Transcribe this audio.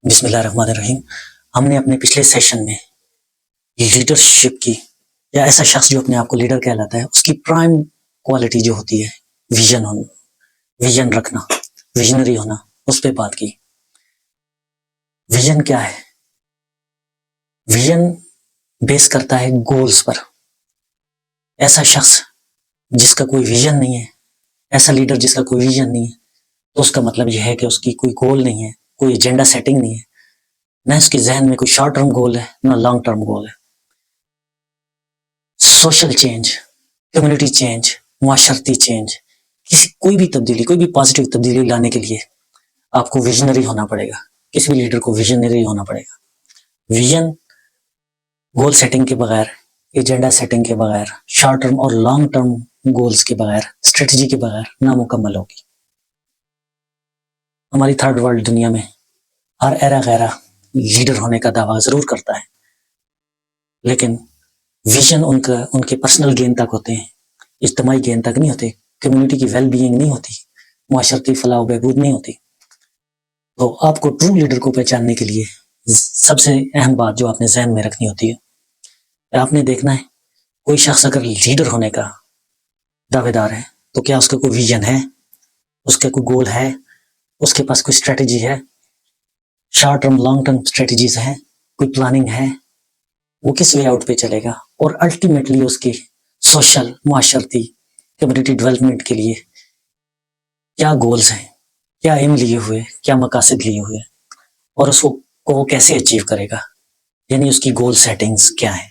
بسم اللہ الرحمن الرحیم. ہم نے اپنے پچھلے سیشن میں لیڈرشپ کی یا ایسا شخص جو اپنے آپ کو لیڈر کہلاتا ہے اس کی پرائم کوالٹی جو ہوتی ہے ویژن ہونا، ویژن رکھنا، ویژنری ہونا، اس پہ بات کی. ویژن کیا ہے؟ ویژن بیس کرتا ہے گولز پر. ایسا شخص جس کا کوئی ویژن نہیں ہے، ایسا لیڈر جس کا کوئی ویژن نہیں ہے، تو اس کا مطلب یہ ہے کہ اس کی کوئی گول نہیں ہے، کوئی ایجنڈا سیٹنگ نہیں ہے، نہ اس کے ذہن میں کوئی شارٹ ٹرم گول ہے نہ لانگ ٹرم گول ہے. سوشل چینج، کمیونٹی چینج، معاشرتی چینج، کوئی بھی تبدیلی، کوئی بھی پازیٹیو تبدیلی لانے کے لیے آپ کو ویژنری ہونا پڑے گا. کسی بھی لیڈر کو ویژنری ہونا پڑے گا. ویژن گول سیٹنگ کے بغیر، ایجنڈا سیٹنگ کے بغیر، شارٹ ٹرم اور لانگ ٹرم گولز کے بغیر، اسٹریٹجی کے بغیر نامکمل ہوگی. ہماری تھرڈ ورلڈ دنیا میں ہر ایرا غیرہ لیڈر ہونے کا دعویٰ ضرور کرتا ہے، لیکن ویژن ان کے پرسنل گین تک ہوتے ہیں، اجتماعی گین تک نہیں ہوتے، کمیونٹی کی ویل بینگ نہیں ہوتی، معاشرتی فلاح و بہبود نہیں ہوتی. تو آپ کو ٹرو لیڈر کو پہچاننے کے لیے سب سے اہم بات جو آپ نے ذہن میں رکھنی ہوتی ہے، آپ نے دیکھنا ہے کوئی شخص اگر لیڈر ہونے کا دعوے دار ہے تو کیا اس کا کوئی ویژن ہے، اس کا کوئی گول ہے، اس کے پاس کوئی اسٹریٹجی ہے، short term long term strategies ہیں، کوئی پلاننگ ہے، وہ کس وے آؤٹ پہ چلے گا، اور الٹیمیٹلی اس کی سوشل، معاشرتی، کمیونٹی ڈیولپمنٹ کے لیے کیا گولز ہیں، کیا ایم لیے ہوئے، کیا مقاصد لیے ہوئے، اور اس کو کیسے اچیو کرے گا، یعنی اس کی گول سیٹنگز کیا ہیں.